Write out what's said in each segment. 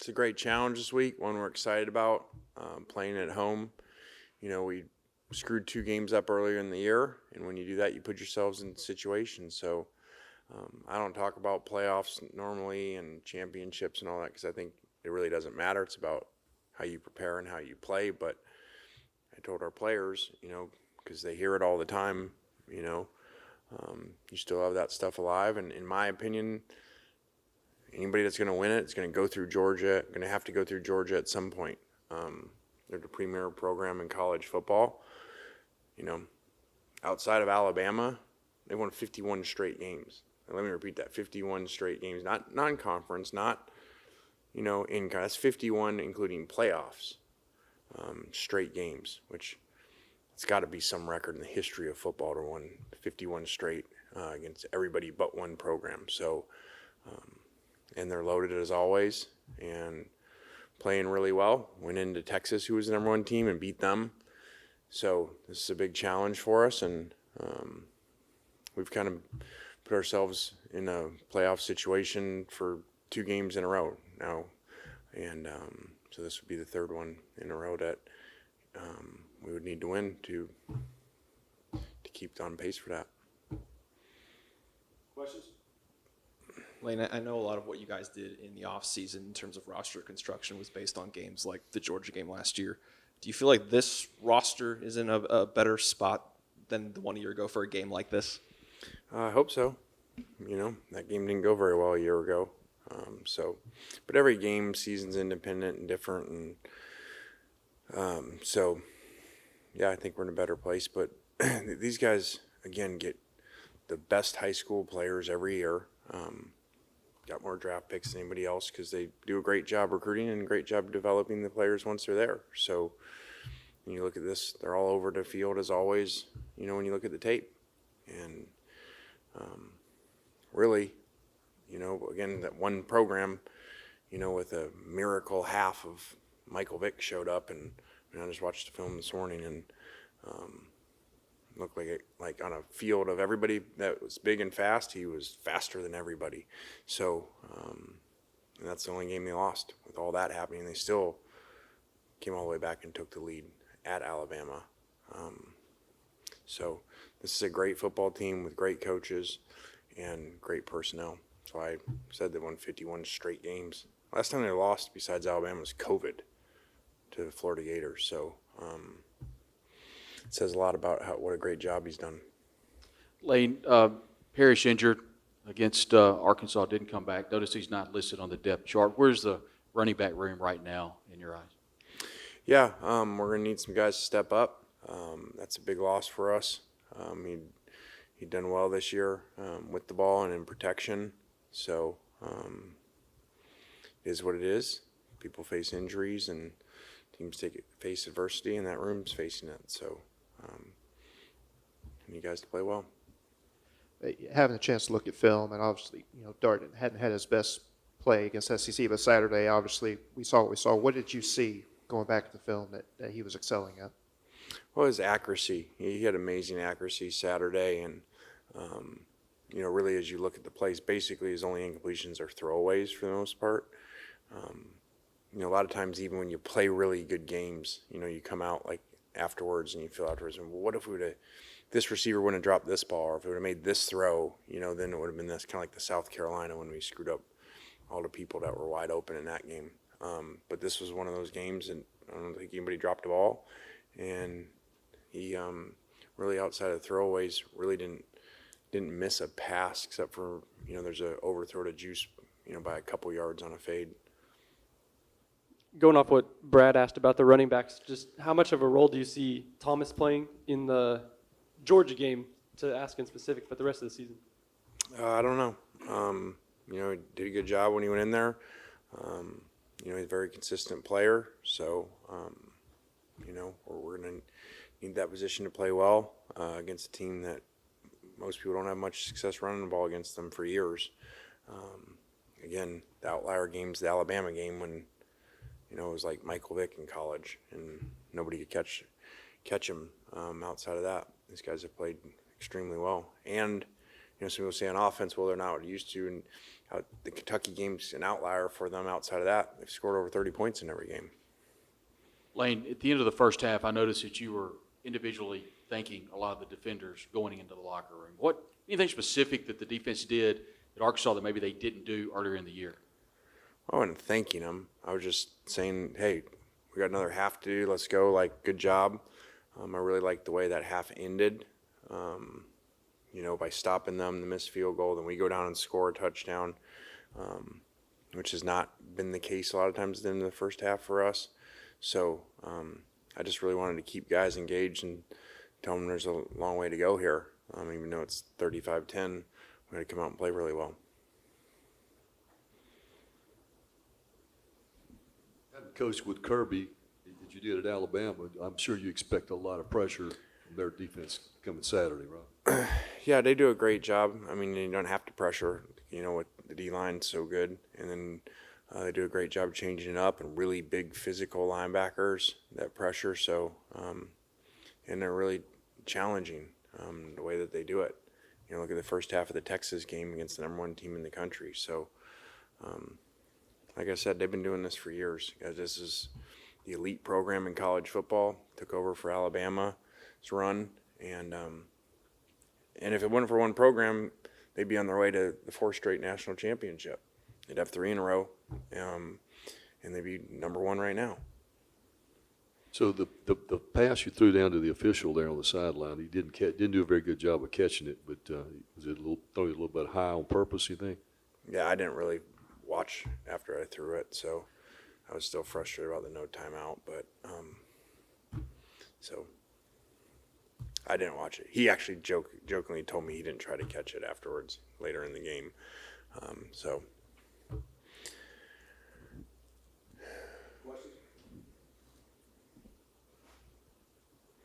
a great challenge this week, one we're excited about, playing at home. We screwed 2 games up earlier in the year, and when you do that, you put yourselves in situations. So I don't talk about playoffs normally and championships and all that because I think it really doesn't matter. It's about how you prepare and how you play. But I told our players, because they hear it all the time, you still have that stuff alive. And in my opinion, anybody that's going to win it is going to go through Georgia, going to have to go through Georgia at some point. They're the premier program in college football. Outside of Alabama, they won 51 straight games. And let me repeat that, 51 straight games, not non-conference, not, that's 51 including playoffs, straight games, which it's got to be some record in the history of football to win 51 straight against everybody but one program. So, and they're loaded as always and playing really well. Went into Texas, who was the number 1 team, and beat them. So this is a big challenge for us, and we've kind of put ourselves in a playoff situation for 2 games in a row now. And so this would be the 3rd one in a row that we would need to win to keep on pace for that. Questions? Lane, I know a lot of what you guys did in the offseason in terms of roster construction was based on games like the Georgia game last year. Do you feel like this roster is in a better spot than the 1 year ago for a game like this? I hope so. That game didn't go very well a year ago. But every game, season's independent and different. And I think we're in a better place. But these guys, again, get the best high school players every year. Got more draft picks than anybody else because they do a great job recruiting and a great job developing the players once they're there. So when you look at this, they're all over the field as always, when you look at the tape. And really, again, that one program, with a miracle half of Michael Vick showed up. And I just watched the film this morning and looked like on a field of everybody that was big and fast, he was faster than everybody. So, and that's the only game they lost. With all that happening, they still came all the way back and took the lead at Alabama. So this is a great football team with great coaches and great personnel. So I said they won 51 straight games. Last time they lost besides Alabama was COVID to the Florida Gators. So, it says a lot about what a great job he's done. Lane, Parrish injured against Arkansas, didn't come back. Notice he's not listed on the depth chart. Where's the running back room right now in your eyes? Yeah, we're going to need some guys to step up. That's a big loss for us. He'd done well this year with the ball and in protection. So it is what it is. People face injuries and teams face adversity, and that room's facing it. So I need you guys to play well. Having a chance to look at film, and obviously, Dart hadn't had his best play against SEC, but Saturday, obviously, we saw what we saw. What did you see going back to the film that he was excelling at? Well, his accuracy. He had amazing accuracy Saturday, and really as you look at the plays, basically his only incompletions are throwaways for the most part. A lot of times, even when you play really good games, you come out like afterwards and you feel afterwards, well, what if this receiver wouldn't have dropped this ball, or if it would have made this throw, then it would have been this, kind of like the South Carolina when we screwed up all the people that were wide open in that game. But this was one of those games, and I don't think anybody dropped the ball, and he really, outside of throwaways, really didn't miss a pass except for there's a overthrow to Juice by a couple yards on a fade. Going off what Brad asked about the running backs, just how much of a role do you see Thomas playing in the Georgia game, to ask in specific, but the rest of the season? I don't know. He did a good job when he went in there. He's a very consistent player, so we're going to need that position to play well against a team that most people don't have much success running the ball against them for years. Again, the outlier game's the Alabama game when it was like Michael Vick in college and nobody could catch him. Outside of that, these guys have played extremely well. And some people say on offense, well, they're not used to, and The Kentucky game's an outlier for them. Outside of that, they've scored over 30 points in every game. Lane, at the end of the first half, I noticed that you were individually thanking a lot of the defenders going into the locker room. Anything specific that the defense did at Arkansas that maybe they didn't do earlier in the year? I wasn't thanking them. I was just saying, hey, we got another half to do. Let's go. Like, good job. I really liked the way that half ended. By stopping them, the missed field goal, then we go down and score a touchdown, which has not been the case a lot of times in the first half for us. So I just really wanted to keep guys engaged and tell them there's a long way to go here. Even though it's 35-10, we got to come out and play really well. Having coached with Kirby, that you did at Alabama, I'm sure you expect a lot of pressure from their defense coming Saturday, right? Yeah, they do a great job. You don't have to pressure, with the D-line so good. And then they do a great job changing it up and really big physical linebackers that pressure. So, and they're really challenging the way that they do it. Look at the first half of the Texas game against the #1 team in the country. So, like I said, they've been doing this for years. This is the elite program in college football. Took over for Alabama's run, and if it wasn't for one program, they'd be on their way to the 4th straight national championship. They'd have 3 in a row, and they'd be #1 right now. So the pass you threw down to the official there on the sideline, he didn't do a very good job of catching it, but was it throw it a little bit high on purpose, you think? Yeah, I didn't really watch after I threw it, so I was still frustrated about the no timeout, but so I didn't watch it. He actually jokingly told me he didn't try to catch it afterwards later in the game.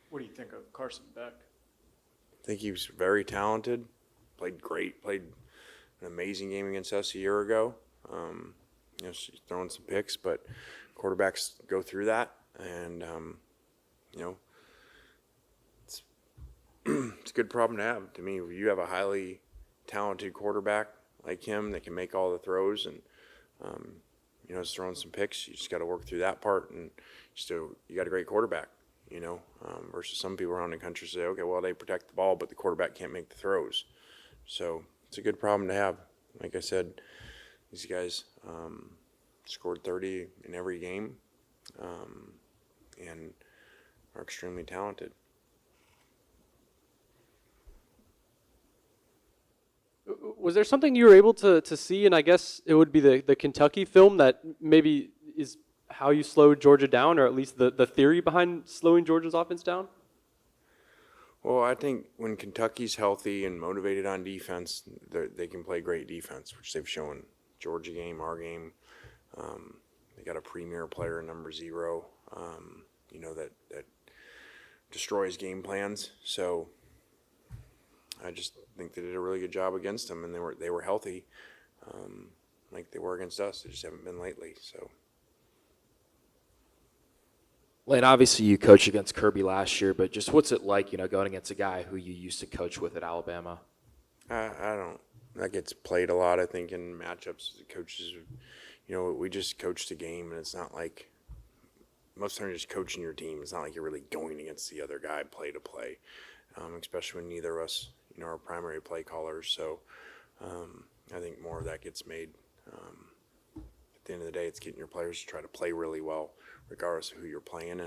What do you think of Carson Beck? I think he was very talented, played great, played an amazing game against us a year ago. She's throwing some picks, but quarterbacks go through that, and it's it's a good problem to have. To me, you have a highly talented quarterback like him that can make all the throws, and is throwing some picks. You just got to work through that part, and you got a great quarterback. Versus some people around the country say, okay, well, they protect the ball, but the quarterback can't make the throws. So it's a good problem to have. Like I said, these guys scored 30 in every game and are extremely talented. Was there something you were able to see, and I guess it would be the Kentucky film that maybe is how you slowed Georgia down, or at least the theory behind slowing Georgia's offense down? Well, I think when Kentucky's healthy and motivated on defense, they can play great defense, which they've shown. Georgia game, our game, they got a premier player, number 0, that destroys game plans. So I just think they did a really good job against them, and they were healthy, like they were against us. They just haven't been lately. So. Lane, obviously you coached against Kirby last year, but just what's it like, going against a guy who you used to coach with at Alabama? I don't. That gets played a lot, I think, in matchups. The coaches, we just coach the game, and it's not like most of the time you're just coaching your team. It's not like you're really going against the other guy play to play, especially when neither of us, are primary play callers. So I think more of that gets made. At the end of the day, it's getting your players to try to play really well, regardless of who you're playing,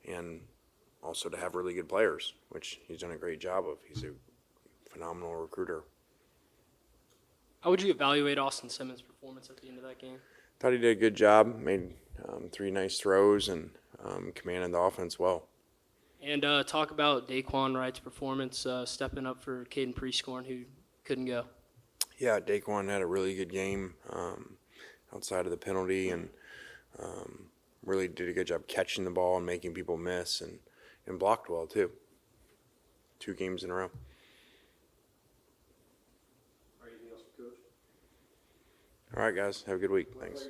and also to have really good players, which he's done a great job of. He's a phenomenal recruiter. How would you evaluate Austin Simmons' performance at the end of that game? Thought he did a good job, made 3 nice throws, and commanded the offense well. And talk about Daquan Wright's performance, stepping up for Caden Prescorn, who couldn't go. Yeah, Daquan had a really good game outside of the penalty, and really did a good job catching the ball and making people miss, and blocked well too. 2 games in a row. All right, guys. Have a good week. Thanks.